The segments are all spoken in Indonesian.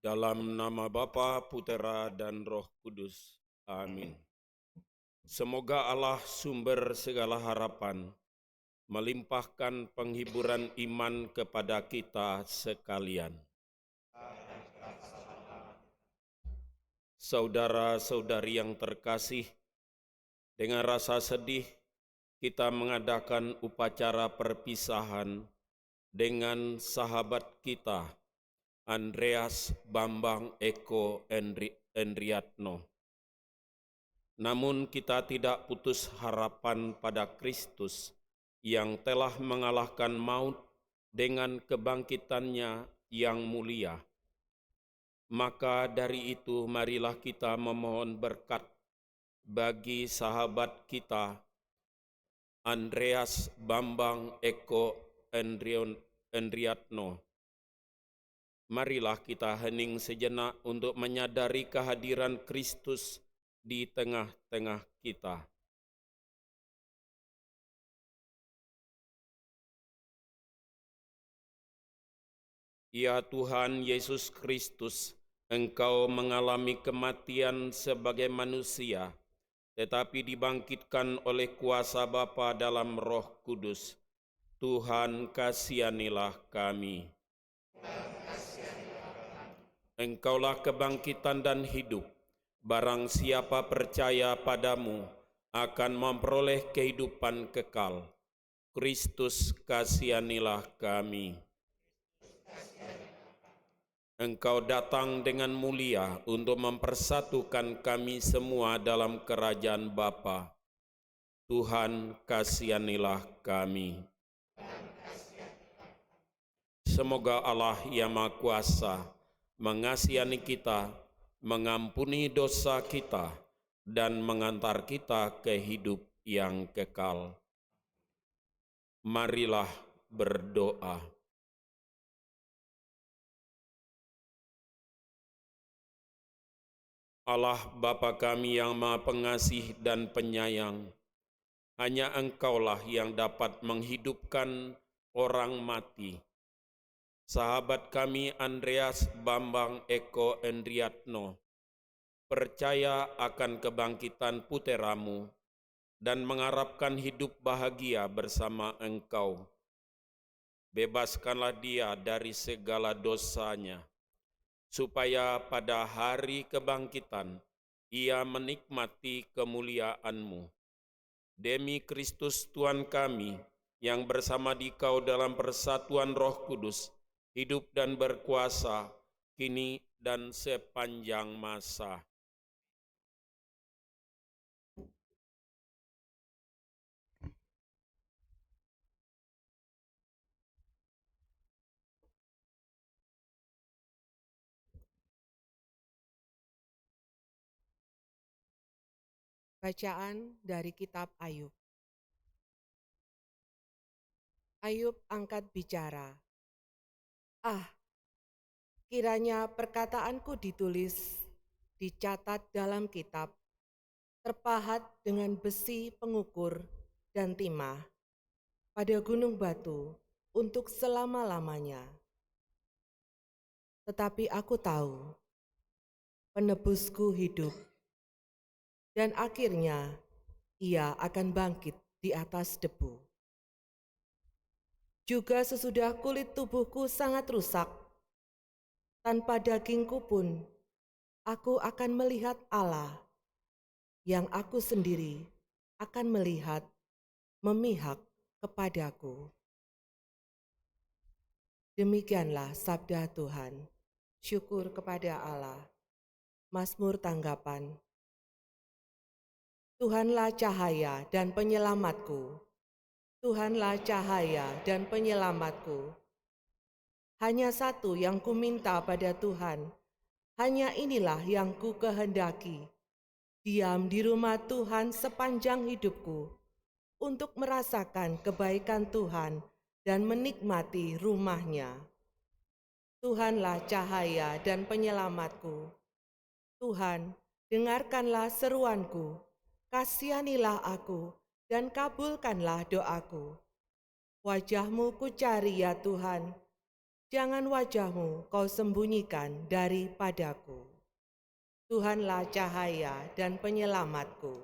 Dalam nama Bapa, Putera, dan Roh Kudus. Amin. Semoga Allah sumber segala harapan melimpahkan penghiburan iman kepada kita sekalian. Saudara-saudari yang terkasih, dengan rasa sedih kita mengadakan upacara perpisahan dengan sahabat kita Andreas Bambang Eko Endriatno. Namun kita tidak putus harapan pada Kristus yang telah mengalahkan maut dengan kebangkitannya yang mulia. Maka dari itu marilah kita memohon berkat bagi sahabat kita Andreas Bambang Eko Endriatno. Marilah kita hening sejenak untuk menyadari kehadiran Kristus di tengah-tengah kita. Ya Tuhan Yesus Kristus, Engkau mengalami kematian sebagai manusia, tetapi dibangkitkan oleh kuasa Bapa dalam Roh Kudus. Tuhan, kasihanilah kami. Engkaulah kebangkitan dan hidup. Barang siapa percaya padamu akan memperoleh kehidupan kekal. Kristus, kasihanilah kami. Engkau datang dengan mulia untuk mempersatukan kami semua dalam kerajaan Bapa. Tuhan, kasihanilah kami. Semoga Allah yang Maha Kuasa mengasihani kita, mengampuni dosa kita, dan mengantar kita ke hidup yang kekal. Marilah berdoa. Allah Bapa kami yang Maha Pengasih dan Penyayang, hanya Engkaulah yang dapat menghidupkan orang mati. Sahabat kami Andreas Bambang Eko Endriatno percaya akan kebangkitan puteramu dan mengharapkan hidup bahagia bersama Engkau. Bebaskanlah dia dari segala dosanya, supaya pada hari kebangkitan ia menikmati kemuliaan-Mu. Demi Kristus Tuhan kami, yang bersama Dikau dalam persatuan Roh Kudus, hidup dan berkuasa, kini dan sepanjang masa. Bacaan dari Kitab Ayub. Ayub angkat bicara. Kiranya perkataanku ditulis, dicatat dalam kitab, terpahat dengan besi pengukur dan timah pada gunung batu untuk selama-lamanya. Tetapi aku tahu, penebusku hidup, dan akhirnya ia akan bangkit di atas debu. Juga sesudah kulit tubuhku sangat rusak, tanpa dagingku pun, aku akan melihat Allah, yang aku sendiri akan melihat memihak kepadaku. Demikianlah sabda Tuhan. Syukur kepada Allah. Mazmur tanggapan. Tuhanlah cahaya dan penyelamatku. Tuhanlah cahaya dan penyelamatku. Hanya satu yang kuminta pada Tuhan, hanya inilah yang ku kehendaki, diam di rumah Tuhan sepanjang hidupku, untuk merasakan kebaikan Tuhan dan menikmati rumah-Nya. Tuhanlah cahaya dan penyelamatku. Tuhan, dengarkanlah seruanku, kasihanilah aku, dan kabulkanlah doaku. Wajah-Mu ku cari ya Tuhan, Jangan wajahmu kau sembunyikan daripadaku. Tuhanlah cahaya dan penyelamatku.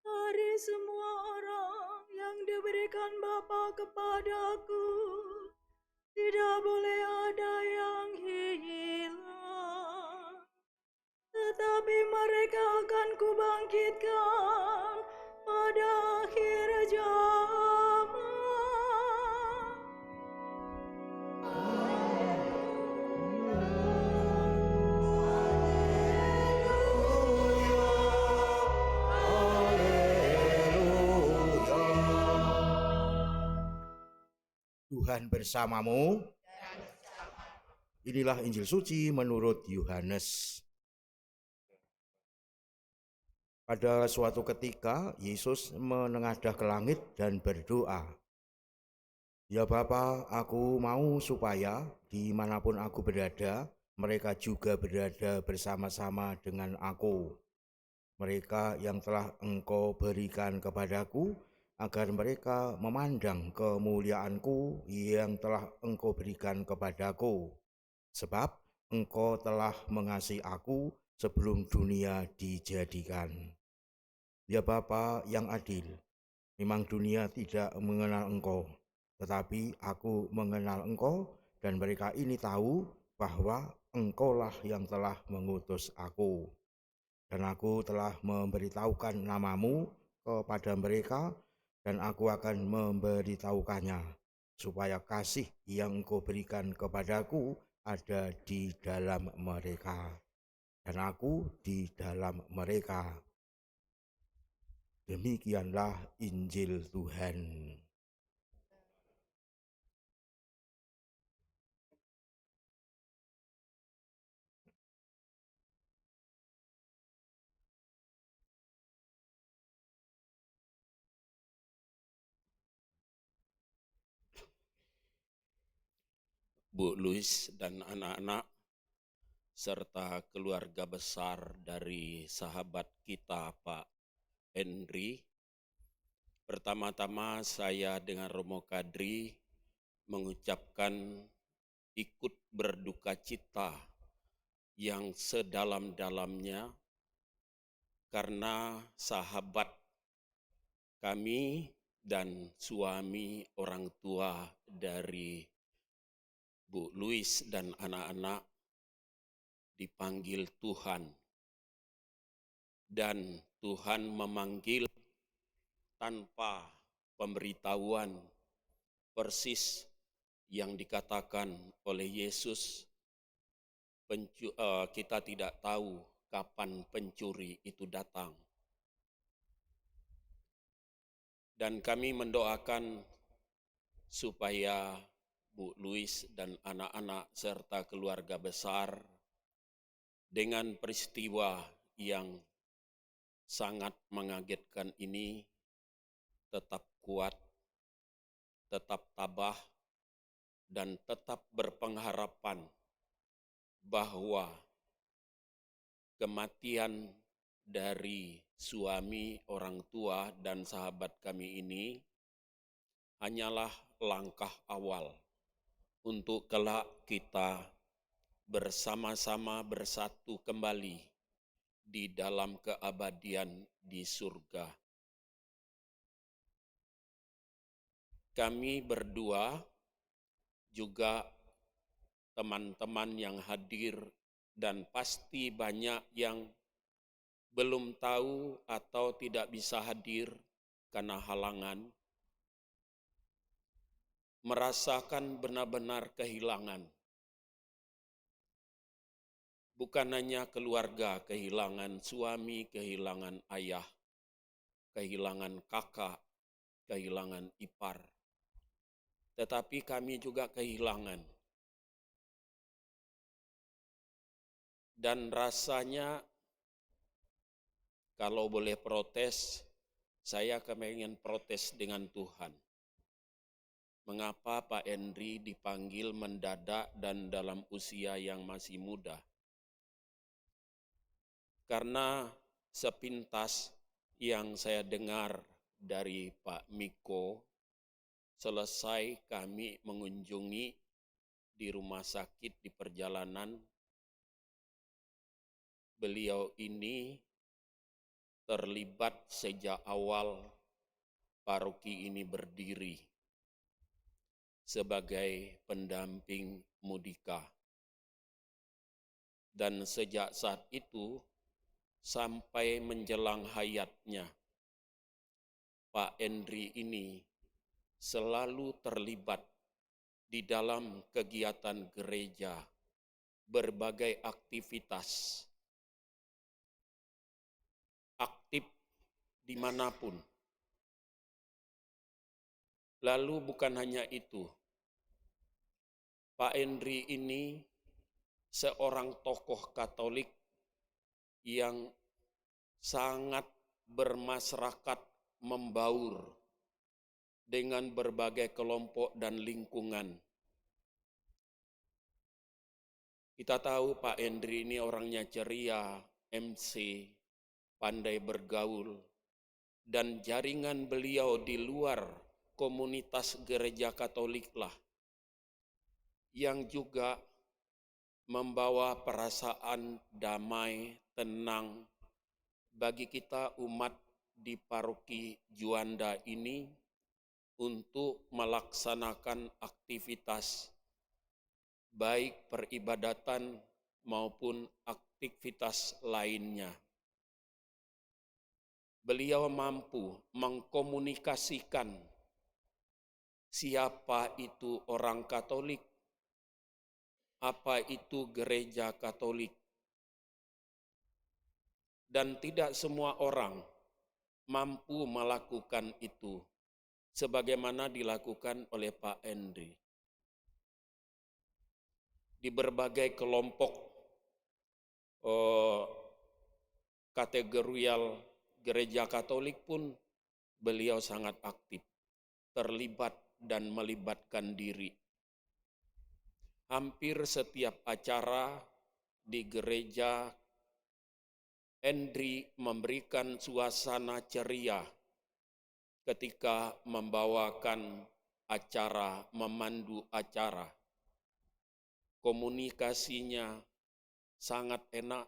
Dari semua orang yang diberikan Bapa kepadaku, tidak boleh ada yang hilang, tetapi mereka akan kubangkitkan pada akhir zaman. Tuhan bersamamu. Inilah Injil suci menurut Yohanes. Pada suatu ketika, Yesus menengadah ke langit dan berdoa, "Ya Bapa, aku mau supaya dimanapun aku berada, mereka juga berada bersama-sama dengan aku. Mereka yang telah Engkau berikan kepadaku, agar mereka memandang kemuliaanku yang telah Engkau berikan kepadaku. Sebab Engkau telah mengasihi aku sebelum dunia dijadikan. Ya Bapa yang adil, memang dunia tidak mengenal Engkau, tetapi aku mengenal Engkau, dan mereka ini tahu bahwa Engkaulah yang telah mengutus aku. Dan aku telah memberitahukan namamu kepada mereka, dan aku akan memberitahukannya, supaya kasih yang Engkau berikan kepadaku ada di dalam mereka, dan aku di dalam mereka." Demikianlah Injil Tuhan. Bu Luis dan anak-anak, serta keluarga besar dari sahabat kita Pak Henry, pertama-tama saya dengan Romo Kadri mengucapkan ikut berduka cita yang sedalam-dalamnya karena sahabat kami dan suami orang tua dari Bu Luis dan anak-anak dipanggil Tuhan, dan Tuhan memanggil tanpa pemberitahuan persis yang dikatakan oleh Yesus, kita tidak tahu kapan pencuri itu datang. Dan kami mendoakan supaya Bu Luis dan anak-anak serta keluarga besar dengan peristiwa yang sangat mengagetkan ini tetap kuat, tetap tabah, dan tetap berpengharapan bahwa kematian dari suami, orang tua, dan sahabat kami ini hanyalah langkah awal untuk kelak kita bersama-sama bersatu kembali di dalam keabadian di surga. Kami berdua juga teman-teman yang hadir, dan pasti banyak yang belum tahu atau tidak bisa hadir karena halangan, merasakan benar-benar kehilangan Bukan hanya keluarga kehilangan suami, kehilangan ayah, kehilangan kakak, kehilangan ipar, tetapi kami juga kehilangan. Dan rasanya kalau boleh protes, saya kepengen protes dengan Tuhan. Mengapa Pak Henry dipanggil mendadak dan dalam usia yang masih muda? Karena sepintas yang saya dengar dari Pak Miko, selesai kami mengunjungi di rumah sakit di perjalanan, beliau ini terlibat sejak awal paroki ini berdiri sebagai pendamping Mudika. Dan sejak saat itu sampai menjelang hayatnya, Pak Henry ini selalu terlibat di dalam kegiatan gereja, berbagai aktivitas, aktif dimanapun. Lalu bukan hanya itu, Pak Henry ini seorang tokoh Katolik yang sangat bermasyarakat, membaur dengan berbagai kelompok dan lingkungan. Kita tahu Pak Henry ini orangnya ceria, MC, pandai bergaul, dan jaringan beliau di luar komunitas gereja Katolik lah yang juga membawa perasaan damai, tenang bagi kita umat di paroki Juanda ini untuk melaksanakan aktivitas baik peribadatan maupun aktivitas lainnya. Beliau mampu mengkomunikasikan siapa itu orang Katolik, apa itu gereja Katolik. Dan tidak semua orang mampu melakukan itu sebagaimana dilakukan oleh Pak Henry. Di berbagai kelompok kategorial gereja Katolik pun beliau sangat aktif, terlibat dan melibatkan diri. Hampir setiap acara di gereja, Henry memberikan suasana ceria ketika membawakan acara, memandu acara. Komunikasinya sangat enak,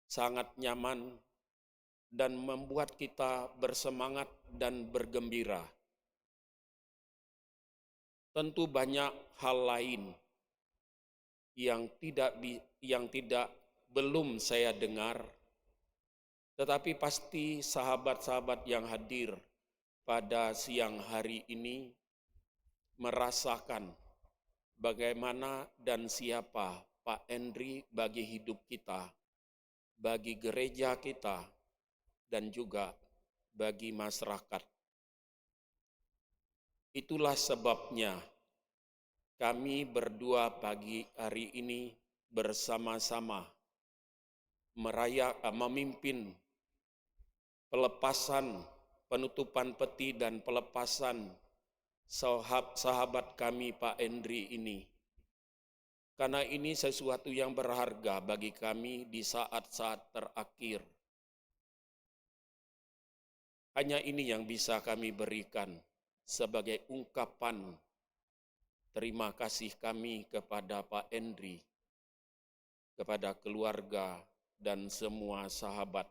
sangat nyaman, dan membuat kita bersemangat dan bergembira. Tentu banyak hal lain yang belum saya dengar, tetapi pasti sahabat-sahabat yang hadir pada siang hari ini merasakan bagaimana dan siapa Pak Henry bagi hidup kita, bagi gereja kita, dan juga bagi masyarakat. Itulah sebabnya kami berdua pagi hari ini bersama-sama memimpin pelepasan, penutupan peti dan pelepasan sahabat kami Pak Henry ini. Karena ini sesuatu yang berharga bagi kami di saat-saat terakhir. Hanya ini yang bisa kami berikan sebagai ungkapan terima kasih kami kepada Pak Henry, kepada keluarga dan semua sahabat.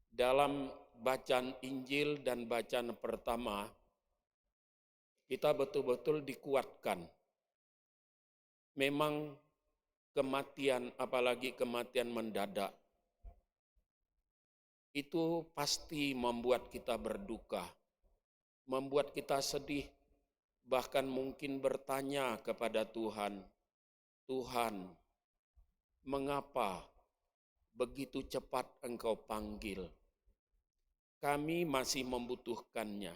Dalam bacaan Injil dan bacaan pertama, kita betul-betul dikuatkan. Memang kematian, apalagi kematian mendadak, itu pasti membuat kita berduka, membuat kita sedih, bahkan mungkin bertanya kepada Tuhan, Tuhan, mengapa begitu cepat Engkau panggil? Kami masih membutuhkannya.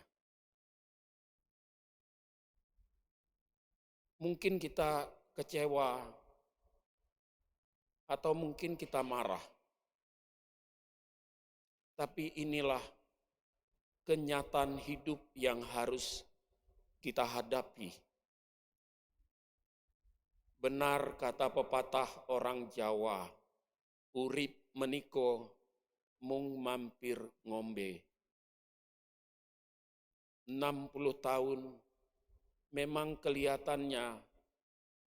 Mungkin kita kecewa, atau mungkin kita marah. Tapi inilah kenyataan hidup yang harus kita hadapi. Benar kata pepatah orang Jawa, urip meniko mung mampir ngombe. 60 tahun memang kelihatannya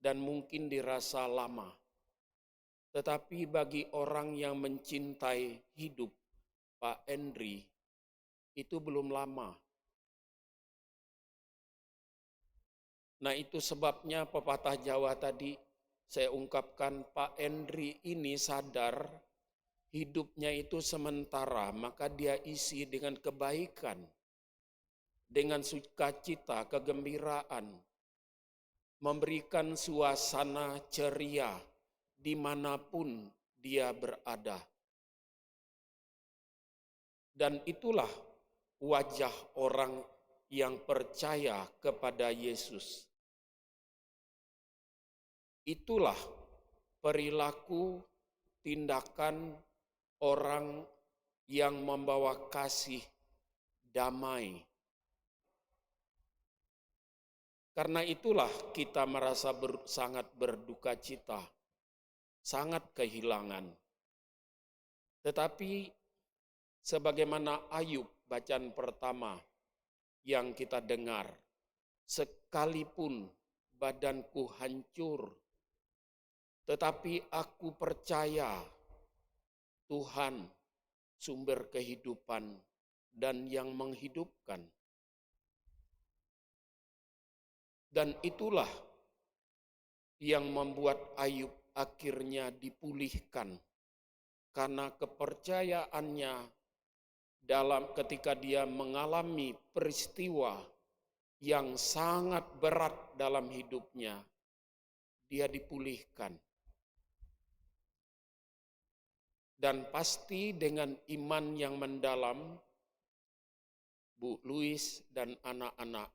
dan mungkin dirasa lama. Tetapi bagi orang yang mencintai hidup, Pak Henry, itu belum lama. Nah, itu sebabnya pepatah Jawa tadi saya ungkapkan, Pak Henry ini sadar hidupnya itu sementara, maka dia isi dengan kebaikan, dengan sukacita, kegembiraan, memberikan suasana ceria dimanapun dia berada. Dan itulah wajah orang yang percaya kepada Yesus. Itulah perilaku, tindakan orang yang membawa kasih damai. Karena itulah kita merasa sangat berduka cita, sangat kehilangan. Tetapi sebagaimana Ayub bacaan pertama yang kita dengar, sekalipun badanku hancur, tetapi aku percaya Tuhan sumber kehidupan dan yang menghidupkan. Dan itulah yang membuat Ayub akhirnya dipulihkan karena kepercayaannya dalam ketika dia mengalami peristiwa yang sangat berat dalam hidupnya, dia dipulihkan. Dan pasti dengan iman yang mendalam, Bu Louis dan anak-anak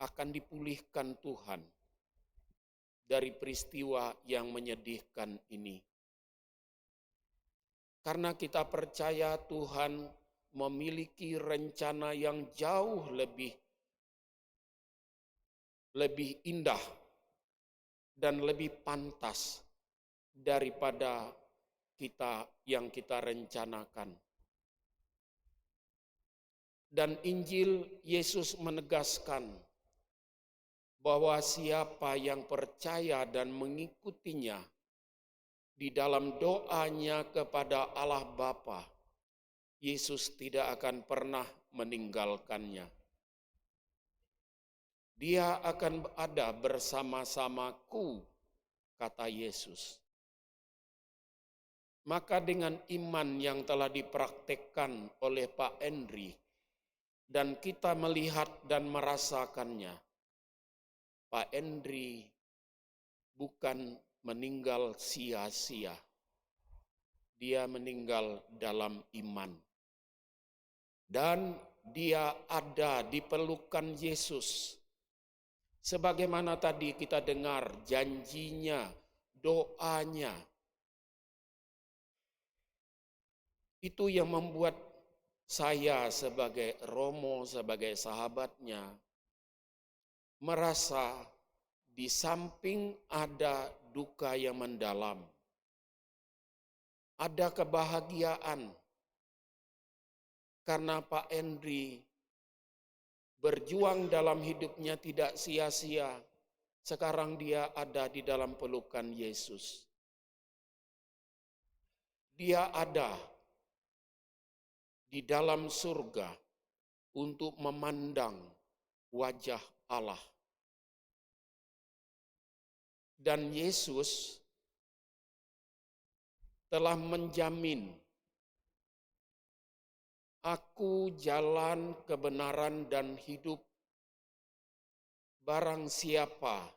akan dipulihkan Tuhan dari peristiwa yang menyedihkan ini. Karena kita percaya Tuhan memiliki rencana yang jauh lebih indah dan lebih pantas daripada yang kita rencanakan. Dan Injil Yesus menegaskan bahwa siapa yang percaya dan mengikutinya di dalam doanya kepada Allah Bapa, Yesus tidak akan pernah meninggalkannya. Dia akan ada bersama-samaku, kata Yesus. Maka dengan iman yang telah dipraktekkan oleh Pak Henry, dan kita melihat dan merasakannya, Pak Henry bukan meninggal sia-sia. Dia meninggal dalam iman. Dan dia ada di pelukan Yesus. Sebagaimana tadi kita dengar janjinya, doanya. Itu yang membuat saya sebagai Romo, sebagai sahabatnya, merasa di samping ada duka yang mendalam, ada kebahagiaan karena Pak Henry berjuang dalam hidupnya tidak sia-sia. Sekarang dia ada di dalam pelukan Yesus. Dia ada di dalam surga untuk memandang wajah Allah. Dan Yesus telah menjamin, aku jalan kebenaran dan hidup, barang siapa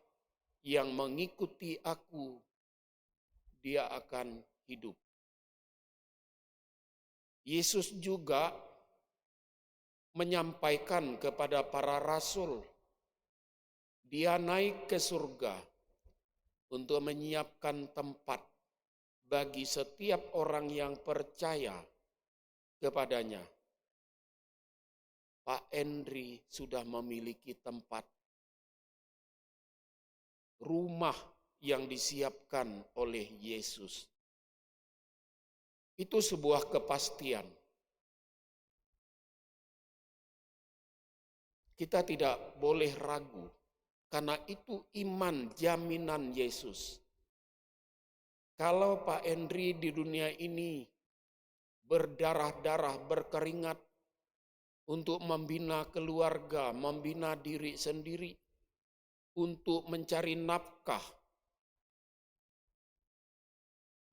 yang mengikuti aku, dia akan hidup. Yesus juga menyampaikan kepada para rasul, dia naik ke surga untuk menyiapkan tempat bagi setiap orang yang percaya kepadanya. Pak Endri sudah memiliki tempat, rumah yang disiapkan oleh Yesus. Itu sebuah kepastian. Kita tidak boleh ragu, karena itu iman jaminan Yesus. Kalau Pak Endri di dunia ini berdarah-darah, berkeringat untuk membina keluarga, membina diri sendiri, untuk mencari nafkah,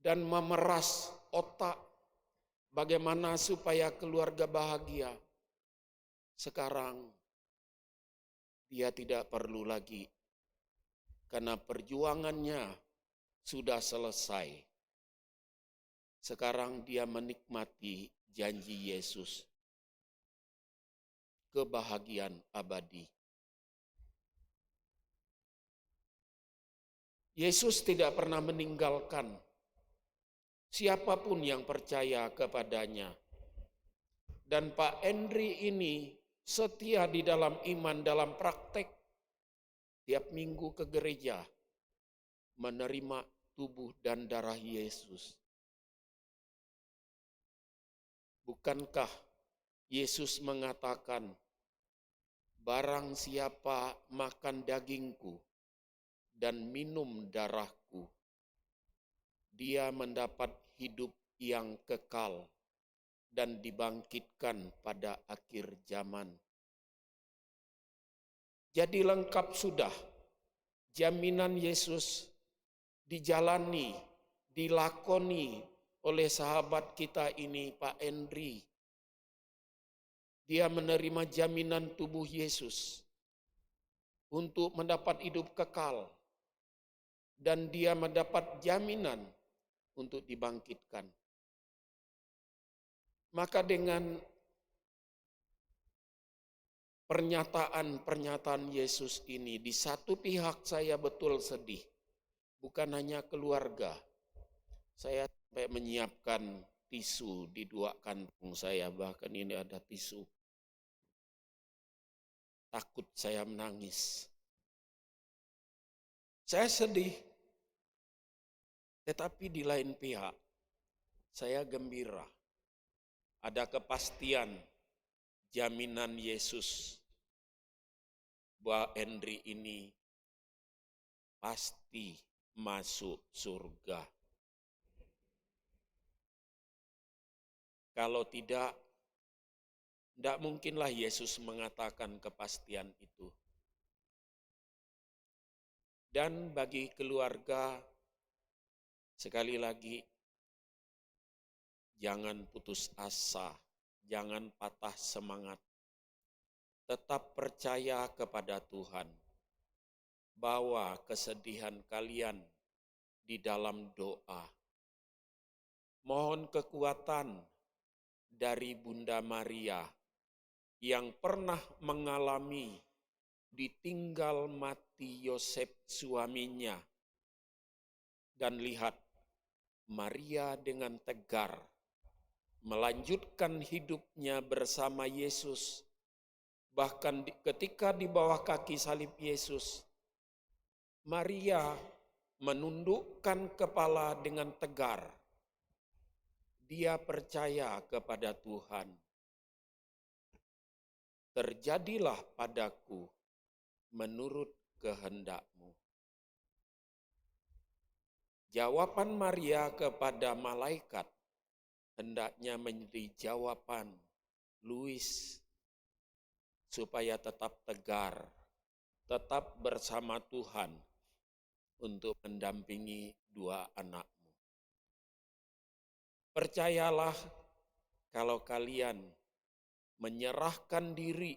dan memeras otak bagaimana supaya keluarga bahagia. Sekarang dia tidak perlu lagi, karena perjuangannya sudah selesai. Sekarang dia menikmati janji Yesus, kebahagiaan abadi. Yesus tidak pernah meninggalkan siapapun yang percaya kepadanya. Dan Pak Endri ini setia di dalam iman, dalam praktek. Tiap minggu ke gereja, menerima tubuh dan darah Yesus. Bukankah Yesus mengatakan, barang siapa makan dagingku dan minum darahku, dia mendapat hidup yang kekal dan dibangkitkan pada akhir zaman. Jadi lengkap sudah jaminan Yesus dijalani, dilakoni oleh sahabat kita ini, Pak Endri. Dia menerima jaminan tubuh Yesus untuk mendapat hidup kekal, dan dia mendapat jaminan untuk dibangkitkan. Maka dengan pernyataan-pernyataan Yesus ini, di satu pihak saya betul sedih, bukan hanya keluarga. Saya sampai menyiapkan tisu di 2 kantong saya, bahkan ini ada tisu. Takut saya menangis. Saya sedih, tetapi di lain pihak, saya gembira. Ada kepastian, jaminan Yesus, bahwa Endri ini pasti masuk surga. Kalau tidak mungkinlah Yesus mengatakan kepastian itu. Dan bagi keluarga, sekali lagi, jangan putus asa, jangan patah semangat. Tetap percaya kepada Tuhan bahwa kesedihan kalian di dalam doa. Mohon kekuatan dari Bunda Maria yang pernah mengalami ditinggal mati Yosef suaminya. Dan lihat, Maria dengan tegar melanjutkan hidupnya bersama Yesus. Bahkan ketika di bawah kaki salib Yesus, Maria menundukkan kepala dengan tegar. Dia percaya kepada Tuhan. Terjadilah padaku menurut kehendak-Mu. Jawaban Maria kepada malaikat hendaknya menjadi jawaban Louis, supaya tetap tegar, tetap bersama Tuhan untuk mendampingi 2 anakmu. Percayalah, kalau kalian menyerahkan diri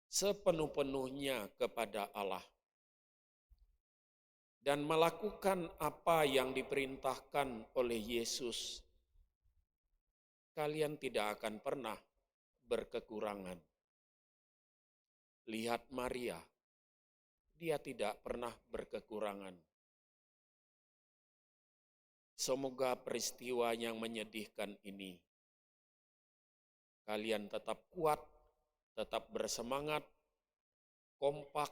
sepenuh-penuhnya kepada Allah dan melakukan apa yang diperintahkan oleh Yesus, kalian tidak akan pernah berkekurangan. Lihat Maria, dia tidak pernah berkekurangan. Semoga peristiwa yang menyedihkan ini, kalian tetap kuat, tetap bersemangat, kompak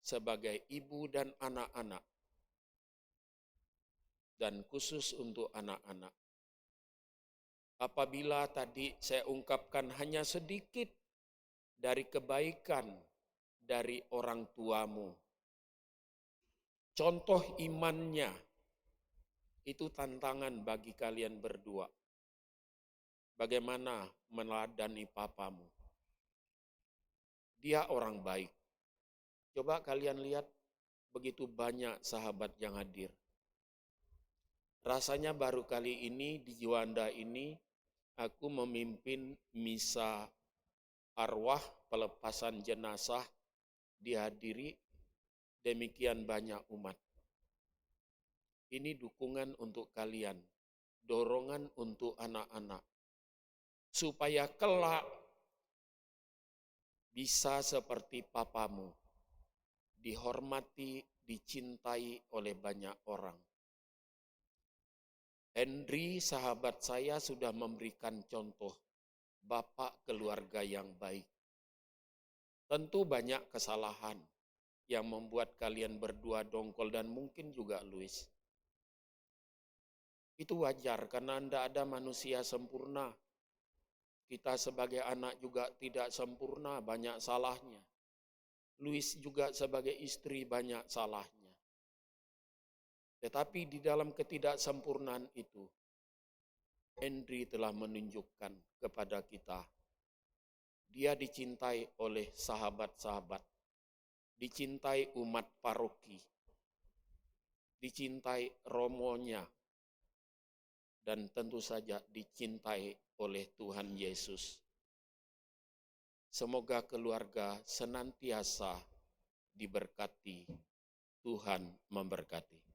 sebagai ibu dan anak-anak, dan khusus untuk anak-anak. Apabila tadi saya ungkapkan hanya sedikit dari kebaikan dari orang tuamu, contoh imannya, itu tantangan bagi kalian berdua. Bagaimana meneladani papamu? Dia orang baik. Coba kalian lihat begitu banyak sahabat yang hadir. Rasanya baru kali ini di Juanda ini aku memimpin misa arwah pelepasan jenazah, dihadiri demikian banyak umat. Ini dukungan untuk kalian, dorongan untuk anak-anak, supaya kelak bisa seperti papamu, dihormati, dicintai oleh banyak orang. Henry, sahabat saya, sudah memberikan contoh bapak keluarga yang baik. Tentu banyak kesalahan yang membuat kalian berdua dongkol dan mungkin juga Louis. Itu wajar karena tidak ada manusia sempurna. Kita sebagai anak juga tidak sempurna, banyak salahnya. Louis juga sebagai istri banyak salahnya. Tetapi di dalam ketidaksempurnaan itu, Henry telah menunjukkan kepada kita, dia dicintai oleh sahabat-sahabat, dicintai umat paroki, dicintai romonya, dan tentu saja dicintai oleh Tuhan Yesus. Semoga keluarga senantiasa diberkati, Tuhan memberkati.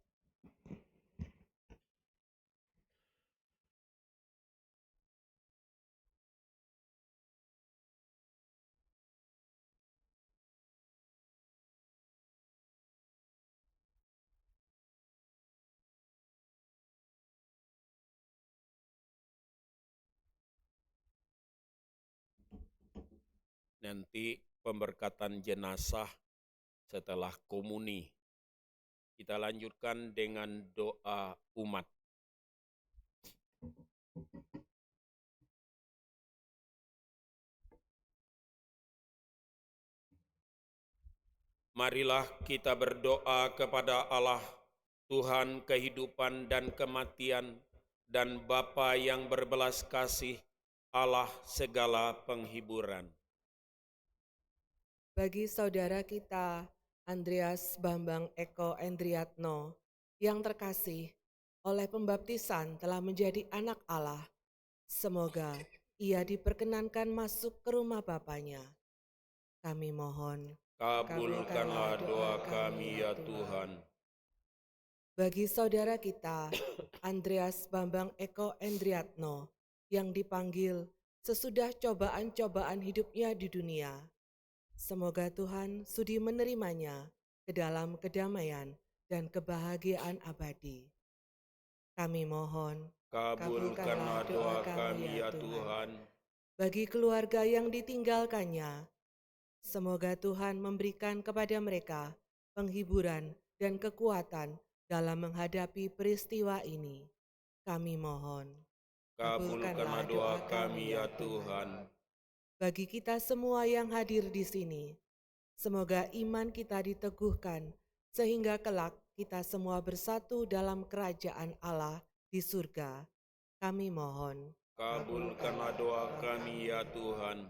Nanti pemberkatan jenazah setelah komuni. Kita lanjutkan dengan doa umat. Marilah kita berdoa kepada Allah, Tuhan kehidupan dan kematian, dan Bapa yang berbelas kasih, Allah segala penghiburan. Bagi saudara kita, Andreas Bambang Eko Endriatno, yang terkasih, oleh pembaptisan telah menjadi anak Allah. Semoga ia diperkenankan masuk ke rumah Bapanya. Kami mohon, Kabulkanlah doa kami ya Tuhan. bagi saudara kita, Andreas Bambang Eko Endriatno, yang dipanggil sesudah cobaan-cobaan hidupnya di dunia. Semoga Tuhan sudi menerimanya ke dalam kedamaian dan kebahagiaan abadi. Kami mohon, Kabulkanlah doa kami ya Tuhan. bagi keluarga yang ditinggalkannya, semoga Tuhan memberikan kepada mereka penghiburan dan kekuatan dalam menghadapi peristiwa ini. Kami mohon. Kabulkanlah doa kami ya Tuhan. Bagi kita semua yang hadir di sini, semoga iman kita diteguhkan sehingga kelak kita semua bersatu dalam kerajaan Allah di surga. Kami mohon. Kabulkanlah doa kami ya Tuhan.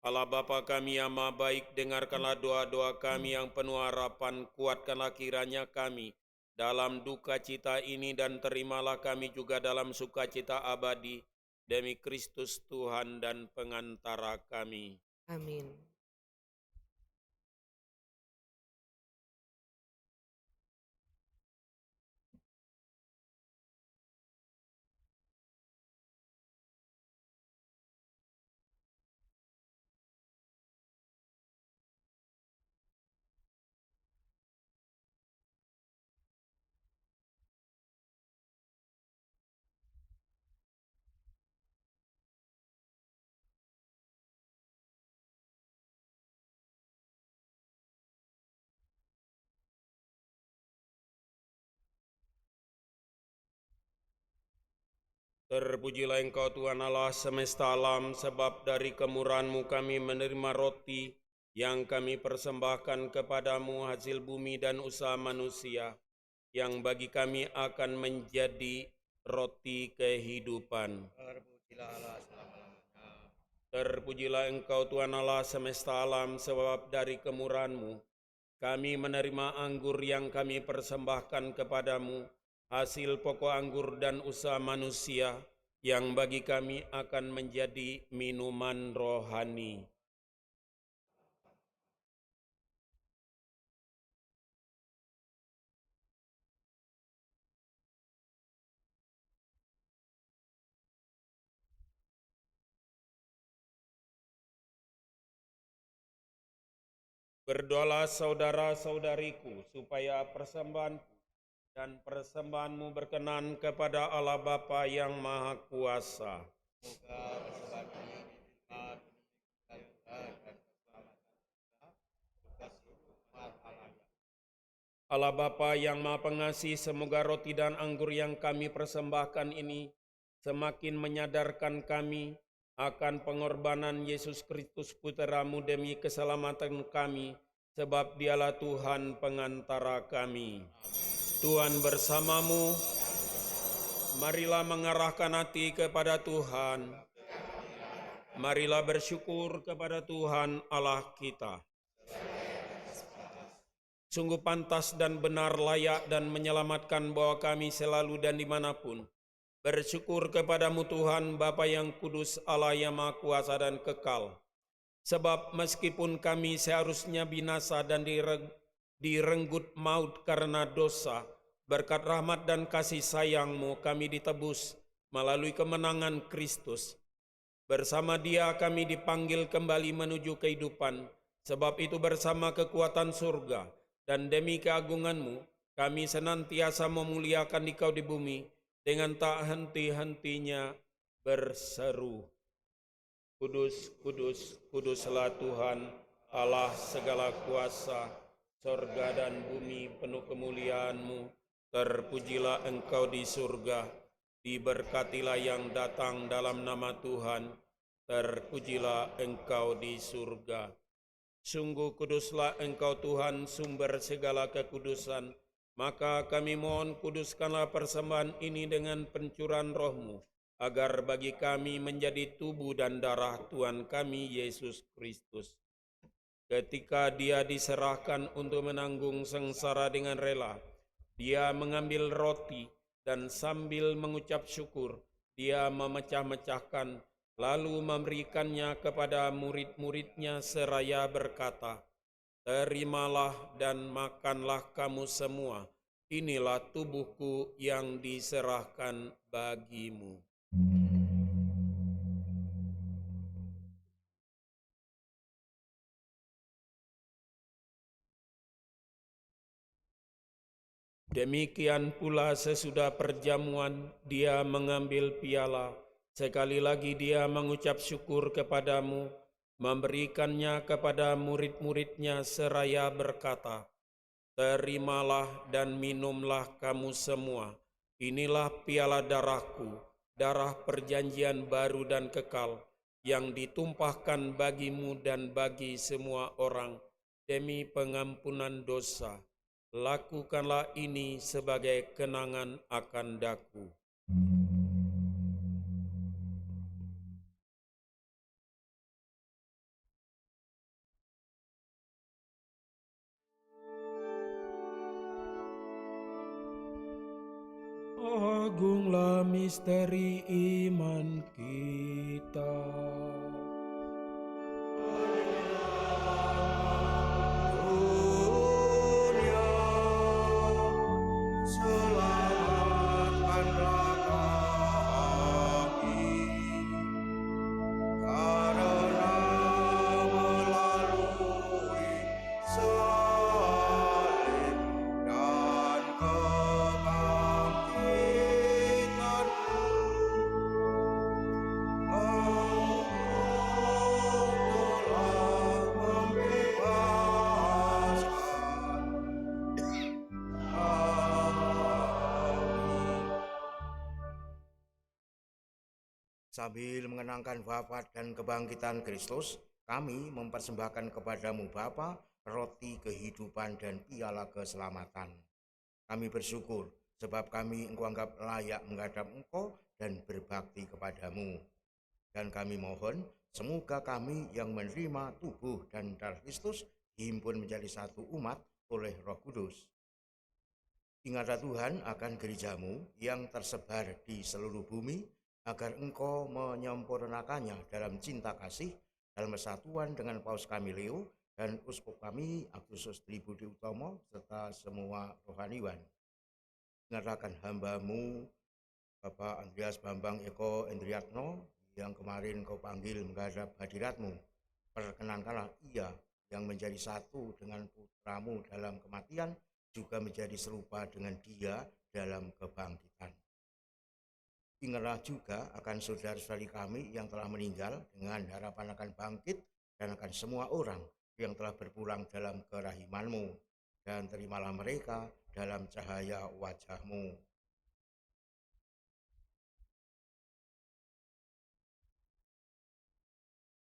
Allah Bapa kami yang Maha Baik, dengarkanlah doa-doa kami yang penuh harapan, kuatkanlah kiranya kami dalam duka cita ini dan terimalah kami juga dalam sukacita abadi demi Kristus Tuhan dan pengantara kami. Amin. Terpujilah Engkau Tuhan Allah semesta alam, sebab dari kemurahan-Mu kami menerima roti yang kami persembahkan kepadamu, hasil bumi dan usaha manusia, yang bagi kami akan menjadi roti kehidupan. Terpujilah Engkau Tuhan Allah semesta alam, sebab dari kemurahan-Mu kami menerima anggur yang kami persembahkan kepadamu, hasil pokok anggur dan usaha manusia, yang bagi kami akan menjadi minuman rohani. Berdoalah saudara-saudariku, supaya persembahanku dan persembahanmu berkenan kepada Allah Bapa yang Maha Kuasa. Allah Bapa yang Maha Pengasih, semoga roti dan anggur yang kami persembahkan ini semakin menyadarkan kami akan pengorbanan Yesus Kristus Putra-Mu demi keselamatan kami, sebab Dialah Tuhan pengantara kami. Tuhan bersamamu, marilah mengarahkan hati kepada Tuhan. Marilah bersyukur kepada Tuhan Allah kita. Sungguh pantas dan benar, layak dan menyelamatkan bahwa kami selalu dan dimanapun bersyukur kepadamu Tuhan, Bapa yang kudus, Allah yang Maha Kuasa dan kekal. Sebab meskipun kami seharusnya binasa dan direnggut maut karena dosa, berkat rahmat dan kasih sayang-Mu kami ditebus melalui kemenangan Kristus. Bersama Dia kami dipanggil kembali menuju kehidupan, sebab itu bersama kekuatan surga dan demi keagungan-Mu kami senantiasa memuliakan Dikau di bumi, dengan tak henti-hentinya berseru, Kudus, kudus, kuduslah Tuhan, Allah segala kuasa, sorga dan bumi penuh kemuliaan-Mu. Terpujilah Engkau di surga, diberkatilah yang datang dalam nama Tuhan, terpujilah Engkau di surga. Sungguh kuduslah Engkau Tuhan, sumber segala kekudusan. Maka kami mohon, kuduskanlah persembahan ini dengan pencurahan Roh-Mu, agar bagi kami menjadi tubuh dan darah Tuhan kami Yesus Kristus. Ketika Dia diserahkan untuk menanggung sengsara dengan rela, Dia mengambil roti dan sambil mengucap syukur, Dia memecah-mecahkan, lalu memberikannya kepada murid-murid-Nya seraya berkata, Terimalah dan makanlah kamu semua, inilah tubuhku yang diserahkan bagimu. Demikian pula sesudah perjamuan, Dia mengambil piala. Sekali lagi Dia mengucap syukur kepadamu, memberikannya kepada murid-murid-Nya seraya berkata, Terimalah dan minumlah kamu semua, inilah piala darahku, darah perjanjian baru dan kekal, yang ditumpahkan bagimu dan bagi semua orang demi pengampunan dosa. Lakukanlah ini sebagai kenangan akan Daku. Agunglah misteri iman kita. Sambil mengenangkan wafat dan kebangkitan Kristus, kami mempersembahkan kepadamu Bapa, roti kehidupan dan piala keselamatan. Kami bersyukur sebab kami Engkau anggap layak menghadap Engkau dan berbakti kepadamu. Dan kami mohon, semoga kami yang menerima tubuh dan darah Kristus dihimpun menjadi satu umat oleh Roh Kudus. Ingatlah Tuhan akan gerejamu yang tersebar di seluruh bumi, agar Engkau menyempurnakannya dalam cinta kasih, dalam persatuan dengan Paus kami Leo dan Uskup kami Agustus Tribudi Utomo serta semua rohaniwan. Ingatlah akan hamba-Mu Bapak Andreas Bambang Eko Endriatno yang kemarin Kau panggil menghadap hadirat-Mu. Perkenankanlah ia yang menjadi satu dengan putramu dalam kematian juga menjadi serupa dengan dia dalam kebangkitan. Ingatlah juga akan saudara-saudari kami yang telah meninggal dengan harapan akan bangkit dan akan semua orang yang telah berpulang dalam kerahiman-Mu, dan terimalah mereka dalam cahaya wajah-Mu.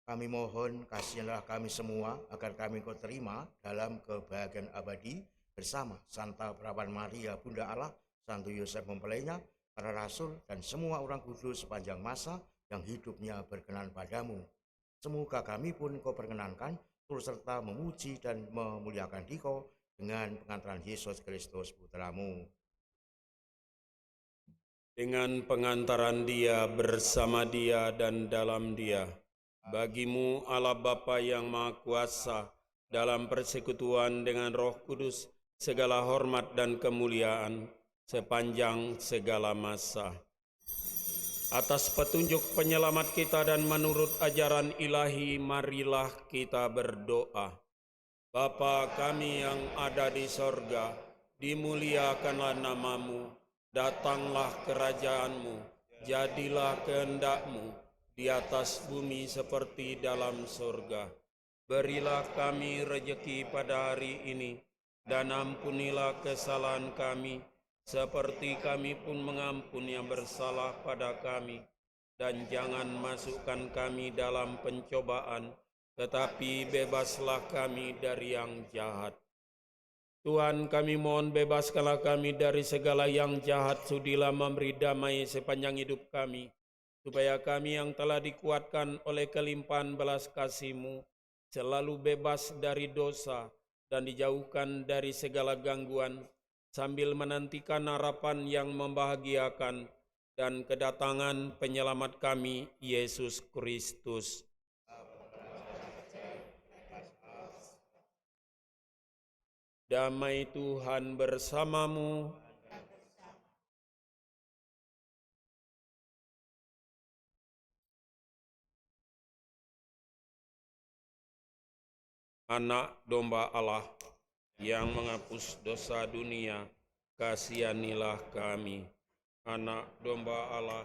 Kami mohon kasihanlah kami semua agar kami Kau terima dalam kebahagiaan abadi bersama Santa Perawan Maria Bunda Allah, Santo Yosef mempelainya, para rasul dan semua orang kudus sepanjang masa yang hidupnya berkenan padamu. Semoga kami pun Kau perkenankan turut serta memuji dan memuliakan Dikau dengan pengantaran Yesus Kristus Putramu. Dengan pengantaran Dia, bersama Dia, dan dalam Dia, bagimu Allah Bapa yang Maha Kuasa, dalam persekutuan dengan Roh Kudus, segala hormat dan kemuliaan sepanjang segala masa. Atas petunjuk penyelamat kita dan menurut ajaran ilahi, marilah kita berdoa. Bapa kami yang ada di sorga, dimuliakanlah namamu, datanglah kerajaanmu, jadilah kehendak-Mu di atas bumi seperti dalam sorga. Berilah kami rejeki pada hari ini, dan ampunilah kesalahan kami, seperti kami pun mengampuni yang bersalah pada kami. Dan jangan masukkan kami dalam pencobaan, tetapi bebaslah kami dari yang jahat. Tuhan, kami mohon bebaskanlah kami dari segala yang jahat, sudilah memberi damai sepanjang hidup kami, supaya kami yang telah dikuatkan oleh kelimpahan belas kasih-Mu, selalu bebas dari dosa dan dijauhkan dari segala gangguan, sambil menantikan harapan yang membahagiakan dan kedatangan penyelamat kami, Yesus Kristus. Damai Tuhan bersamamu. Anak domba Allah yang menghapus dosa dunia, kasihanilah kami. Anak domba Allah,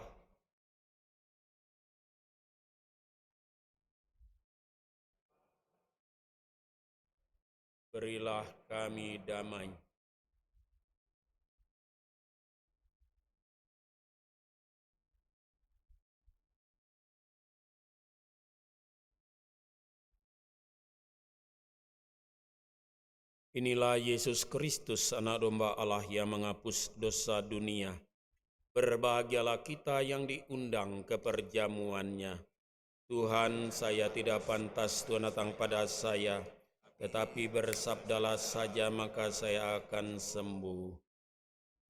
berilah kami damai. Inilah Yesus Kristus, anak domba Allah yang menghapus dosa dunia. Berbahagialah kita yang diundang ke perjamuannya. Tuhan, saya tidak pantas Tuhan datang pada saya, tetapi bersabdalah saja maka saya akan sembuh.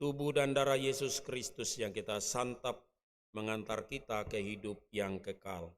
Tubuh dan darah Yesus Kristus yang kita santap mengantar kita ke hidup yang kekal.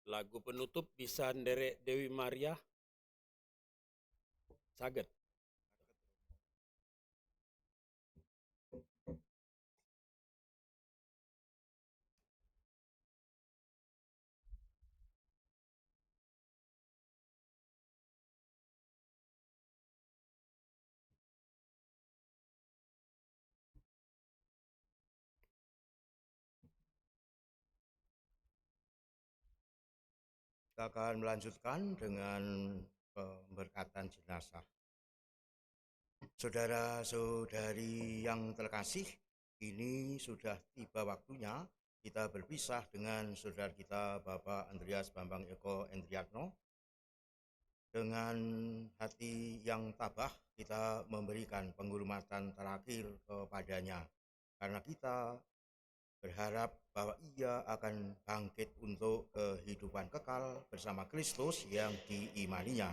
Lagu penutup bisa nderek Dewi Maria. Saged. Kita akan melanjutkan dengan pemberkatan jenazah. Saudara-saudari yang terkasih, ini sudah tiba waktunya kita berpisah dengan saudara kita Bapak Andreas Bambang Eko Endriatno. Dengan hati yang tabah kita memberikan penghormatan terakhir kepadanya, karena kita berharap bahwa ia akan bangkit untuk kehidupan kekal bersama Kristus yang diimaninya.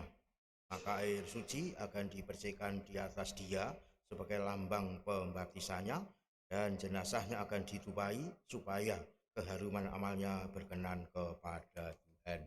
Maka air suci akan dipercikan di atas dia sebagai lambang pembaptisannya, dan jenazahnya akan ditupai supaya keharuman amalnya berkenan kepada Tuhan.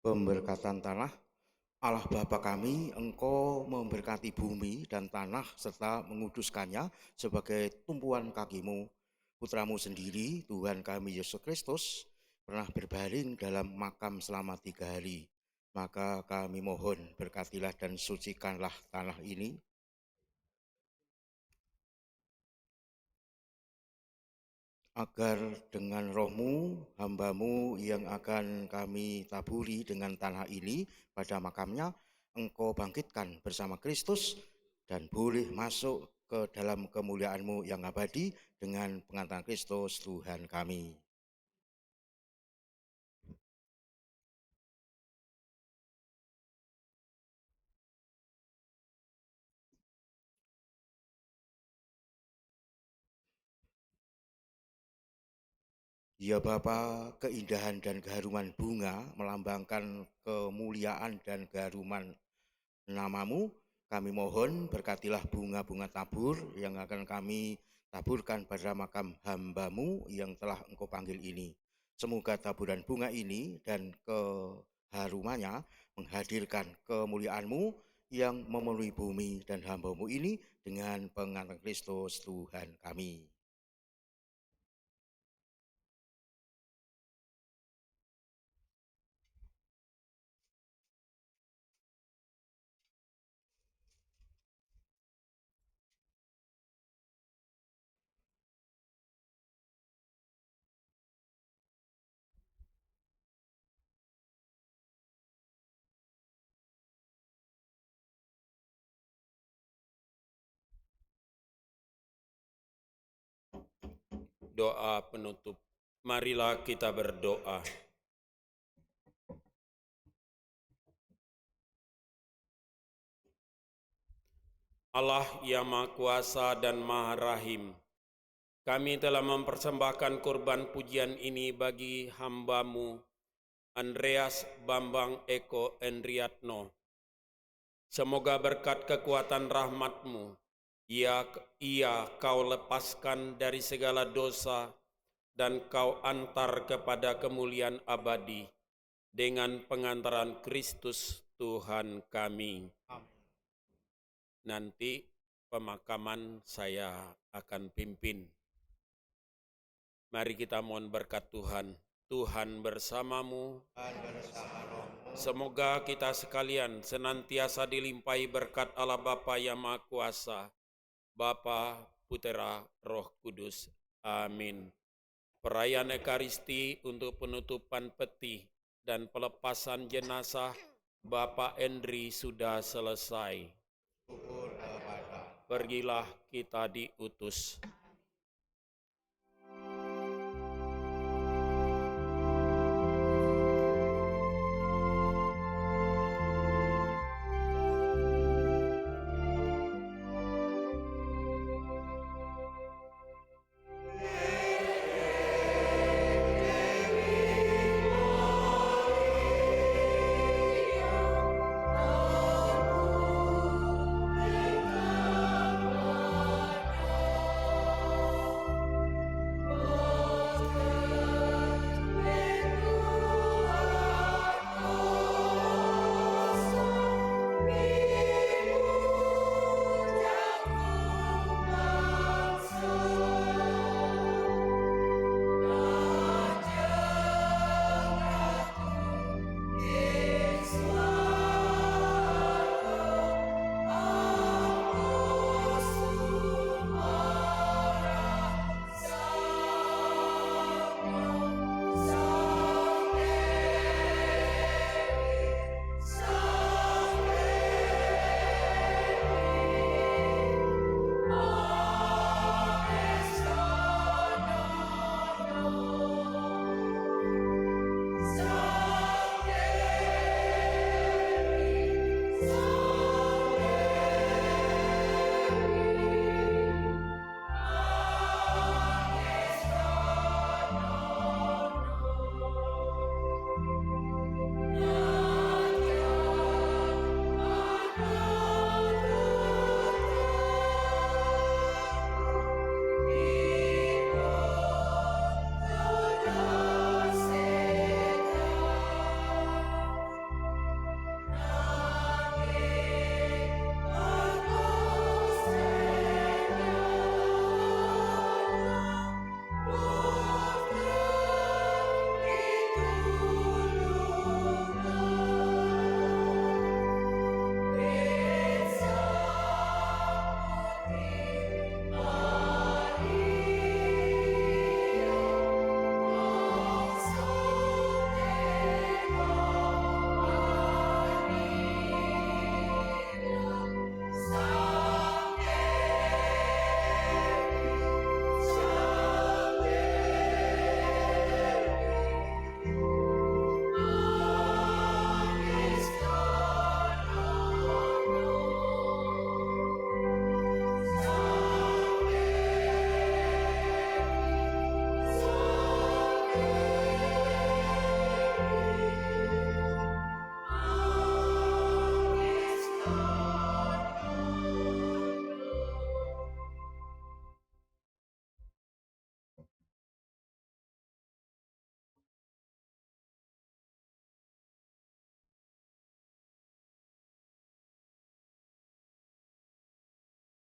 Pemberkatan tanah. Allah Bapa kami, Engkau memberkati bumi dan tanah serta menguduskannya sebagai tumpuan kakimu. Putramu sendiri, Tuhan kami Yesus Kristus, pernah berbaring dalam makam selama 3 hari. Maka kami mohon berkatilah dan sucikanlah tanah ini, agar dengan roh-Mu, hamba-Mu yang akan kami taburi dengan tanah ini pada makamnya, Engkau bangkitkan bersama Kristus dan boleh masuk ke dalam kemuliaan-Mu yang abadi dengan pengangkatan Kristus Tuhan kami. Ya Bapa, keindahan dan keharuman bunga melambangkan kemuliaan dan keharuman nama-Mu. Kami mohon berkatilah bunga-bunga tabur yang akan kami taburkan pada makam hamba-Mu yang telah Engkau panggil ini. Semoga taburan bunga ini dan keharumannya menghadirkan kemuliaan-Mu yang memenuhi bumi dan hamba-Mu ini dengan pengangkatan Kristus Tuhan kami. Doa penutup. Marilah kita berdoa. Allah yang Maha Kuasa dan Maha Rahim, Kami telah mempersembahkan kurban pujian ini bagi hamba-Mu, Andreas Bambang Eko Endriatno. Semoga berkat kekuatan rahmat-Mu, ia Kau lepaskan dari segala dosa dan Kau antar kepada kemuliaan abadi dengan pengantaran Kristus Tuhan kami. Nanti pemakaman saya akan pimpin. Mari kita mohon berkat Tuhan. Tuhan bersamamu. Semoga kita sekalian senantiasa dilimpahi berkat Allah Bapa yang Maha Kuasa, Bapa, Putera, Roh Kudus. Amin. Perayaan Ekaristi untuk penutupan peti dan pelepasan jenazah Bapak Endri sudah selesai. Pergilah kita diutus.